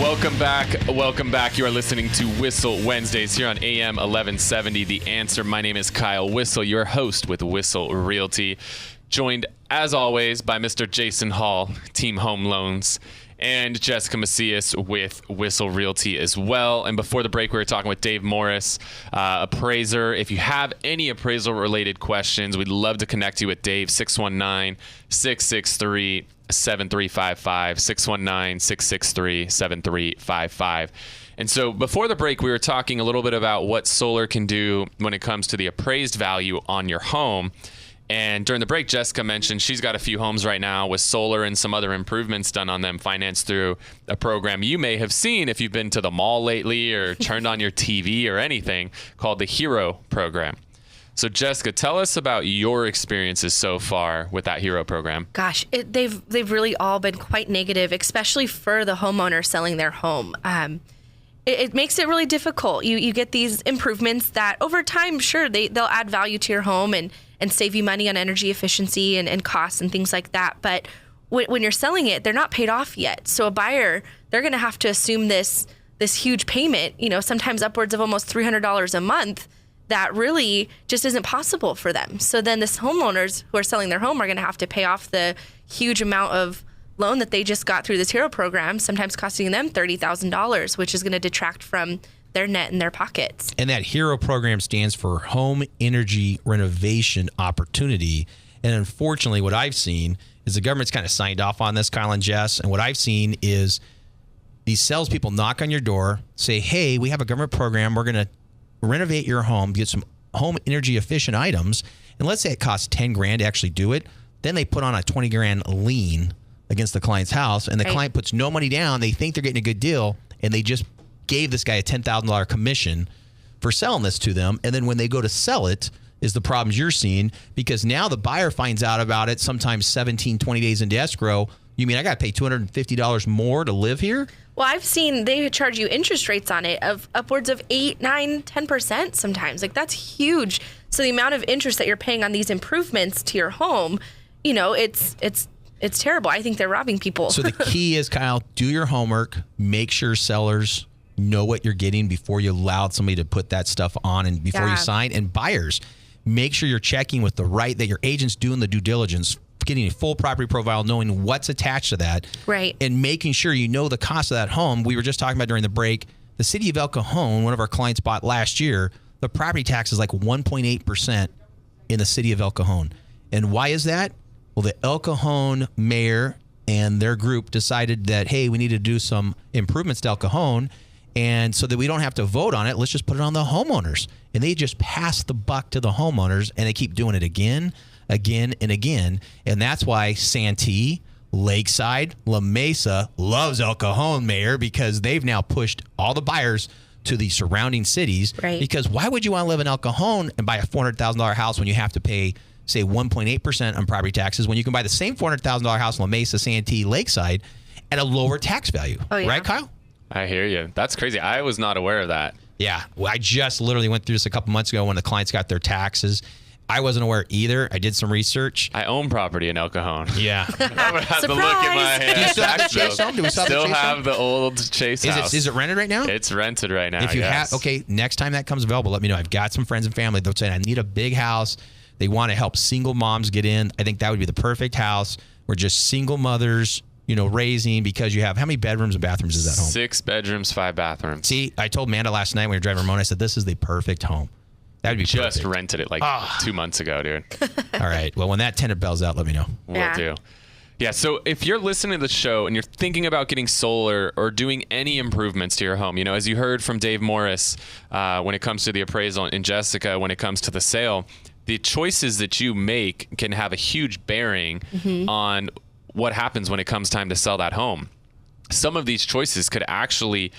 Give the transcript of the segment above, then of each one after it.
Welcome back. You are listening to Whistle Wednesdays here on AM 1170. The Answer. My name is Kyle Whistle, your host with Whistle Realty. Joined, as always, by Mr. Jason Hall, Team Home Loans, and Jessica Macias with Whistle Realty as well. And before the break, we were talking with Dave Morris, appraiser. If you have any appraisal-related questions, we'd love to connect you with Dave, 619-663-7355, 619-663-7355. And so before the break, we were talking a little bit about what solar can do when it comes to the appraised value on your home. And during the break, Jessica mentioned she's got a few homes right now with solar and some other improvements done on them, financed through a program you may have seen if you've been to the mall lately or turned on your TV or anything, called the HERO program. So Jessica, tell us about your experiences so far with that HERO program. Gosh, they've really all been quite negative, especially for the homeowner selling their home. It makes it really difficult. You get these improvements that over time, sure, they'll add value to your home and save you money on energy efficiency and costs and things like that. But when you're selling it, they're not paid off yet. So a buyer, they're going to have to assume this huge payment, sometimes upwards of almost $300 a month, that really just isn't possible for them. So then this homeowners who are selling their home are going to have to pay off the huge amount of loan that they just got through this HERO program, sometimes costing them $30,000, which is going to detract from their net in their pockets. And that HERO program stands for Home Energy Renovation Opportunity. And unfortunately, what I've seen is the government's kind of signed off on this, Kyle and Jess. And what I've seen is these salespeople knock on your door, say, hey, we have a government program. We're going to renovate your home, get some home energy efficient items. And let's say it costs 10 grand to actually do it. Then they put on a 20 grand lien against the client's house. And the client puts no money down. They think they're getting a good deal. And they just gave this guy a $10,000 commission for selling this to them. And then when they go to sell it is the problems you're seeing, because now the buyer finds out about it sometimes 17, 20 days into escrow. You mean I got to pay $250 more to live here? Well, I've seen they charge you interest rates on it of upwards of 8, 9, 10% sometimes. Like, that's huge. So the amount of interest that you're paying on these improvements to your home, it's terrible. I think they're robbing people. So the key is, Kyle, do your homework, make sure sellers know what you're getting before you allow somebody to put that stuff on and before you sign. And buyers, make sure you're checking with that your agent's doing the due diligence, getting a full property profile, knowing what's attached to that. Right. And making sure you know the cost of that home. We were just talking about during the break, the city of El Cajon, one of our clients bought last year, the property tax is like 1.8% in the city of El Cajon. And why is that? Well, the El Cajon mayor and their group decided that, hey, we need to do some improvements to El Cajon. And so that we don't have to vote on it, let's just put it on the homeowners. And they just pass the buck to the homeowners, and they keep doing it again, and again. And that's why Santee, Lakeside, La Mesa loves El Cajon mayor, because they've now pushed all the buyers to the surrounding cities. Right. Because why would you want to live in El Cajon and buy a $400,000 house when you have to pay, say, 1.8% on property taxes, when you can buy the same $400,000 house in La Mesa, Santee, Lakeside at a lower tax value? Oh, yeah. Right, Kyle? I hear you. That's crazy. I was not aware of that. Yeah. Well, I just literally went through this a couple months ago when the clients got their taxes. I wasn't aware either. I did some research. I own property in El Cajon. Yeah. I would have to look at my Do you still have the Chase home? Do we still have the old Chase house. Is it rented right now? It's rented right now. If you have, okay, next time that comes available, let me know. I've got some friends and family that say I need a big house. They want to help single moms get in. I think that would be the perfect house where just single mothers, raising, because you have, how many bedrooms and bathrooms is that home? 6 bedrooms, 5 bathrooms. See, I told Amanda last night when we were driving Ramona, I said, this is the perfect home. That would be just perfect. rented it 2 months ago, dude. All right. Well, when that tenant bells out, let me know. Will do. Yeah, so if you're listening to the show and you're thinking about getting solar or doing any improvements to your home, as you heard from Dave Morris, when it comes to the appraisal, and Jessica, when it comes to the sale, the choices that you make can have a huge bearing on what happens when it comes time to sell that home. Some of these choices could actually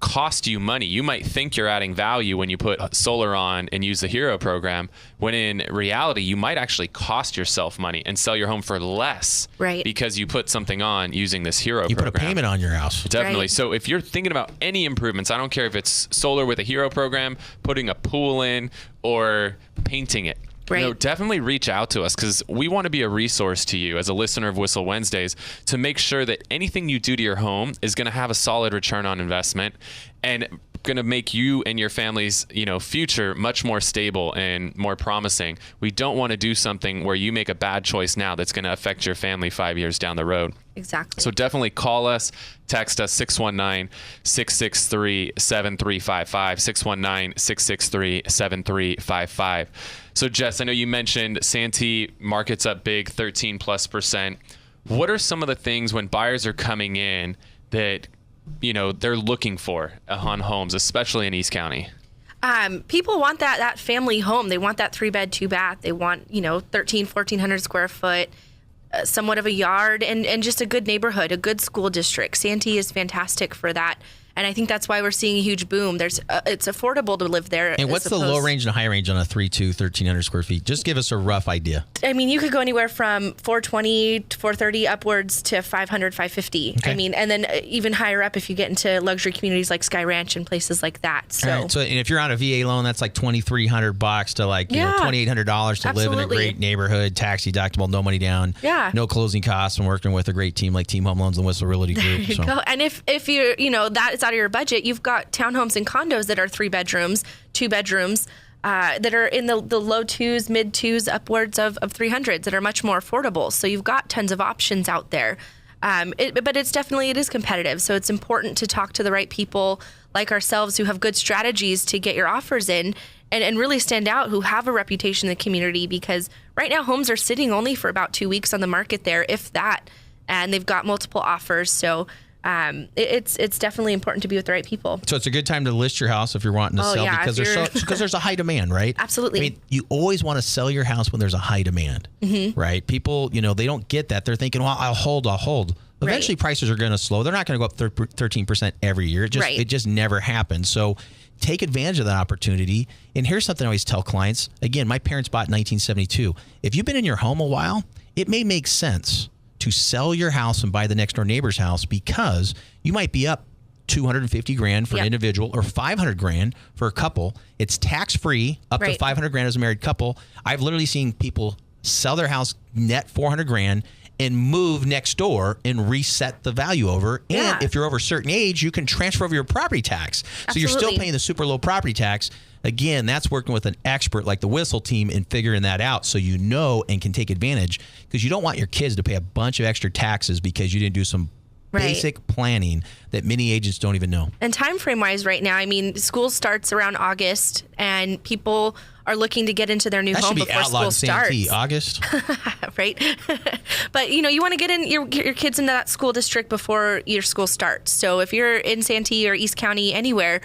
cost you money. You might think you're adding value when you put solar on and use the HERO program, when in reality, you might actually cost yourself money and sell your home for less, right? Because you put something on using this HERO program. You put a payment on your house. Definitely. Right. So if you're thinking about any improvements, I don't care if it's solar with a HERO program, putting a pool in, or painting it, Right. Definitely reach out to us because we want to be a resource to you as a listener of Whistle Wednesdays to make sure that anything you do to your home is going to have a solid return on investment and going to make you and your family's, future much more stable and more promising. We don't want to do something where you make a bad choice now that's going to affect your family 5 years down the road. Exactly. So definitely call us, text us 619-663-7355, 619-663-7355. So Jess, I know you mentioned Santee market's up big, 13+%. What are some of the things when buyers are coming in that they're looking for on homes, especially in East County? People want that family home. They want that 3-bed, 2-bath. They want, 1,400 square foot, somewhat of a yard, and just a good neighborhood, a good school district. Santee is fantastic for that. And I think that's why we're seeing a huge boom. It's affordable to live there. And what's the low range and high range on a 3.2, 1,300 square feet? Just give us a rough idea. I mean, you could go anywhere from 420 to 430 upwards to 500, 550. Okay. I mean, and then even higher up if you get into luxury communities like Sky Ranch and places like that. So, all right, so and if you're on a VA loan, that's like $2,300 to $2,800 to live in a great neighborhood, tax deductible, no money down, no closing costs, and working with a great team like Team Home Loans and Whistle Realty Group. There you go. And if you're, that is out of your budget, you've got townhomes and condos that are 3 bedrooms, 2 bedrooms, that are in the low 2s, mid 2s, upwards of 300s that are much more affordable. So you've got tons of options out there. But it is competitive. So it's important to talk to the right people like ourselves who have good strategies to get your offers in and really stand out, who have a reputation in the community, because right now homes are sitting only for about 2 weeks on the market there, if that, and they've got multiple offers. So it's definitely important to be with the right people. So it's a good time to list your house if you're wanting to sell, because there's a high demand, right? Absolutely. I mean, you always want to sell your house when there's a high demand, right? People, they don't get that. They're thinking, well, I'll hold. Eventually, prices are going to slow. They're not going to go up 13% every year. It just never happens. So take advantage of that opportunity. And here's something I always tell clients. Again, my parents bought in 1972. If you've been in your home a while, it may make sense to sell your house and buy the next door neighbor's house, because you might be up $250,000 for an individual or $500,000 for a couple. It's tax free up to $500,000 as a married couple. I've literally seen people sell their house net $400,000 and move next door and reset the value over. And if you're over a certain age, you can transfer over your property tax. So you're still paying the super low property tax. Again, that's working with an expert like the Whistle team and figuring that out so and can take advantage, because you don't want your kids to pay a bunch of extra taxes because you didn't do some basic planning that many agents don't even know. And time frame wise right now, I mean, school starts around August and people are looking to get into their new home before school starts. August. Right. But, you want to get in your kids into that school district before your school starts. So if you're in Santee or East County, anywhere,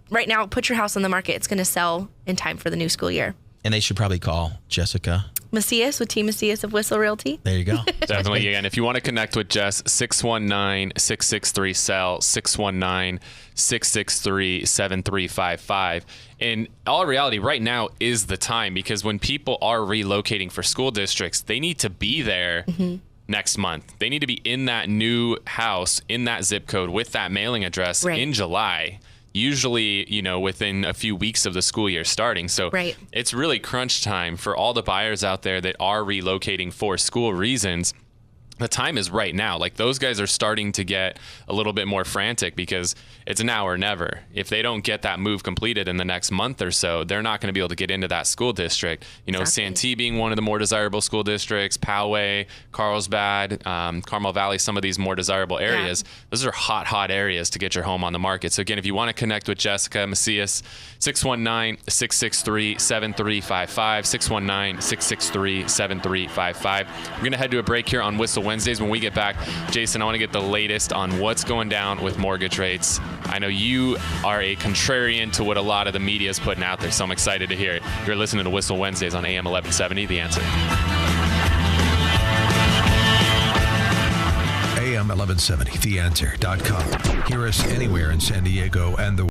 right now, put your house on the market. It's going to sell in time for the new school year. And they should probably call Jessica Macias with Team Macias of Whistle Realty. There you go. Definitely. Again, if you want to connect with Jess, 619-663-SELL, 619-663-7355. In all reality, right now is the time, because when people are relocating for school districts, they need to be there next month. They need to be in that new house, in that zip code, with that mailing address in July. Usually, within a few weeks of the school year starting. So it's really crunch time for all the buyers out there that are relocating for school reasons. The time is right now. Like, those guys are starting to get a little bit more frantic because it's now or never. If they don't get that move completed in the next month or so, they're not going to be able to get into that school district. Santee being one of the more desirable school districts, Poway, Carlsbad, Carmel Valley, some of these more desirable areas. Those are hot areas to get your home on the market. So again, if you want to connect with Jessica Macias, 619-663-7355, 619-663-7355. We're going to head to a break here on Whistle Wednesdays. When we get back, Jason, I want to get the latest on what's going down with mortgage rates. I know you are a contrarian to what a lot of the media is putting out there, so I'm excited to hear it. You're listening to Whistle Wednesdays on AM 1170, The Answer. AM 1170, TheAnswer.com. Hear us anywhere in San Diego and the